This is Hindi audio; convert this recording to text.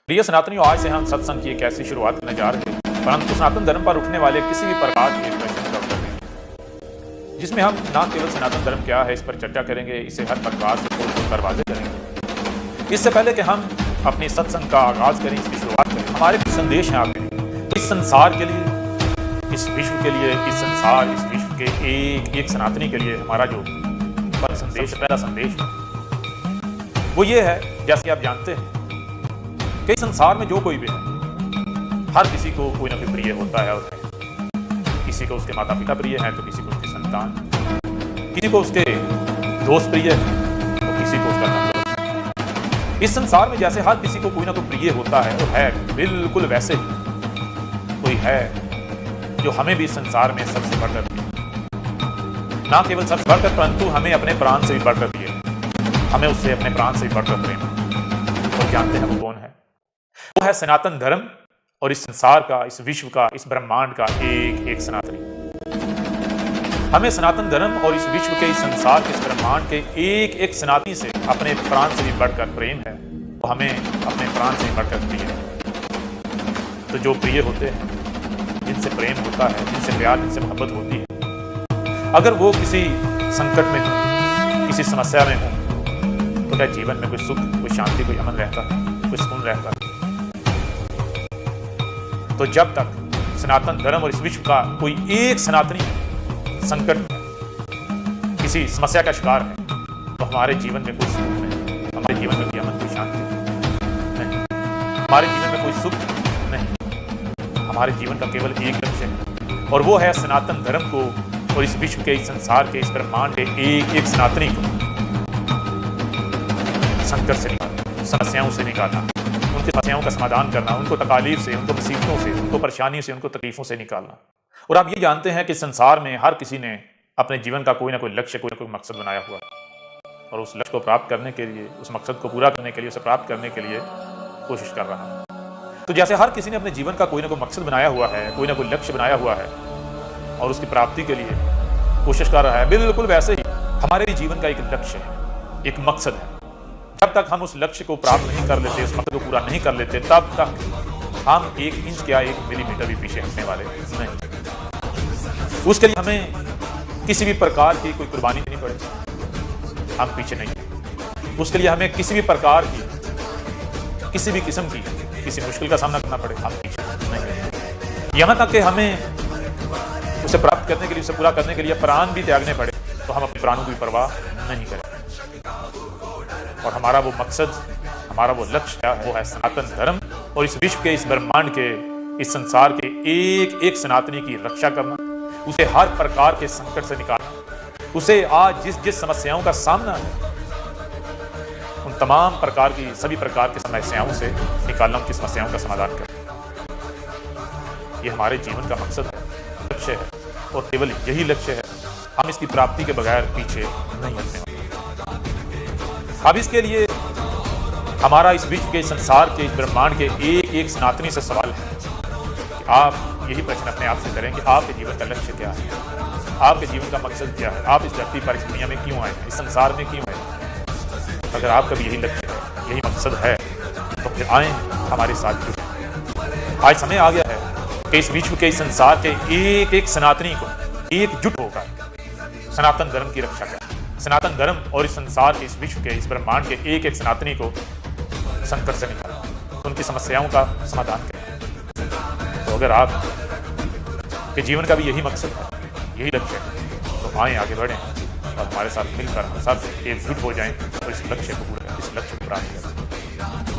प्रिय सनातनियों, आज से हम सत्संग की एक ऐसी शुरुआत करने जा रहे हैं परंतु सनातन धर्म पर उठने वाले किसी भी प्रकार के प्रश्न का उत्तर देंगे, जिसमें हम न केवल सनातन धर्म क्या है इस पर चर्चा करेंगे, इसे हर प्रकार से खोल वाज़ेह करेंगे। इससे पहले कि हम अपनी सत्संग का आगाज करें, इसकी शुरुआत करें, हमारे कुछ संदेश हैं आपके लिए। तो इस संसार के लिए, इस विश्व के लिए, इस संसार, इस विश्व के एक सनातनी के लिए हमारा जो संदेश, पहला संदेश वो ये है, जैसे आप जानते हैं कि संसार में जो कोई भी है, हर किसी को कोई ना कोई प्रिय होता है और किसी को उसके माता पिता प्रिय हैं, तो किसी को उसके संतान, किसी को उसके दोस्त प्रिय है, तो किसी को उसका धन। इस संसार में जैसे हर किसी को कोई ना कोई प्रिय होता है, तो है बिल्कुल वैसे ही कोई है जो हमें भी इस संसार में सबसे बढ़कर दिए, ना केवल सबसे बढ़कर परंतु हमें अपने प्राण से भी बढ़कर दिए, हमें उससे अपने प्राण से भी बढ़कर प्रेम। तो जानते हैं वो कौन है? वो है सनातन धर्म और इस संसार का, इस विश्व का, इस ब्रह्मांड का एक सनातनी। हमें सनातन धर्म और इस विश्व के, इस संसार के, इस ब्रह्मांड के एक सनातनी से अपने प्राण से भी बढ़कर प्रेम है, तो हमें अपने प्राण से भी बढ़कर प्रिय है। तो जो प्रिय होते हैं, जिनसे प्रेम होता है, जिनसे प्यार, जिनसे मोहब्बत होती है, अगर वो किसी संकट में हो, किसी समस्या में हो, तो क्या जीवन में कोई सुख, कोई शांति, कोई अमन रहता है, कोई सुकून रहता है? तो जब तक सनातन धर्म और इस विश्व का कोई एक सनातनी संकट में, किसी समस्या का शिकार है, तो हमारे जीवन में कोई सुकून नहीं, हमारे जीवन में कोई अमन, कोई शांति नहीं, हमारे जीवन में कोई सुख नहीं। हमारे जीवन का केवल एक लक्ष्य है और वो है सनातन धर्म को और इस विश्व के, इस संसार के, इस ब्रह्मांड के एक सनातनी को संकट से निकालना, समस्याओं से निकालना, उनकी समस्याओं का समाधान करना, उनको तकालीफ से, उनको मुसीबतों से, उनको परेशानियों से, उनको तकलीफों से निकालना। और आप ये जानते हैं कि संसार में हर किसी ने अपने जीवन का कोई ना कोई लक्ष्य, कोई ना कोई मकसद बनाया हुआ है और उस लक्ष्य को प्राप्त करने के लिए, उस मकसद को पूरा करने के लिए, उसे प्राप्त करने के लिए कोशिश कर रहा है। तो जैसे हर किसी ने अपने जीवन का कोई ना कोई मकसद बनाया हुआ है, कोई ना कोई लक्ष्य बनाया हुआ है और उसकी प्राप्ति के लिए कोशिश कर रहा है, बिल्कुल वैसे ही हमारे भी जीवन का एक लक्ष्य है, एक मकसद है। जब तक हम उस लक्ष्य को प्राप्त नहीं कर लेते, उस मकसद को पूरा नहीं कर लेते, तब तक हम 1 इंच क्या 1 मिलीमीटर भी पीछे हटने वाले नहीं। उसके लिए हमें किसी भी प्रकार की कोई कुर्बानी देनी पड़े, हम पीछे नहीं। उसके लिए हमें किसी भी प्रकार की, किसी भी किस्म की किसी मुश्किल का सामना करना पड़े, हम पीछे नहीं। यहाँ तक कि हमें उसे प्राप्त करने के लिए, उसे पूरा करने के लिए प्राण भी त्यागने पड़े, तो हम अपने प्राणों की परवाह नहीं करें। और हमारा वो मकसद, हमारा वो लक्ष्य क्या है? वो है सनातन धर्म और इस विश्व के, इस ब्रह्मांड के, इस संसार के एक सनातनी की रक्षा करना, उसे हर प्रकार के संकट से निकालना, उसे आज जिस समस्याओं का सामना है उन तमाम प्रकार की, सभी प्रकार की समस्याओं से निकालना, उनकी समस्याओं का समाधान करना। ये हमारे जीवन का मकसद है, लक्ष्य है और केवल यही लक्ष्य है। हम इसकी प्राप्ति के बगैर पीछे नहीं हटने वाले। अब इसके लिए हमारा इस विश्व के, संसार के, इस ब्रह्मांड के एक सनातनी से सवाल है कि आप यही प्रश्न अपने आप से करें कि आपके जीवन का लक्ष्य क्या है, आपके जीवन का मकसद क्या है, आप इस धरती पर, इस दुनिया में क्यों आए, इस संसार में क्यों आए? अगर आपका भी यही लक्ष्य है, यही मकसद है, तो फिर आए हमारे साथ जुड़े। आज समय आ गया है कि इस विश्व के, इस संसार के एक सनातनी को एकजुट होकर सनातन धर्म की रक्षा करें। सनातन धर्म और इस संसार के, इस विश्व के, इस ब्रह्मांड के एक सनातनी को संकट से निकालें, उनकी समस्याओं का समाधान करें। तो अगर आप के जीवन का भी यही मकसद है, यही लक्ष्य है, तो आए आगे बढ़ें और हमारे साथ मिलकर हम सब एकजुट हो जाएं और इस लक्ष्य को प्राप्त करें।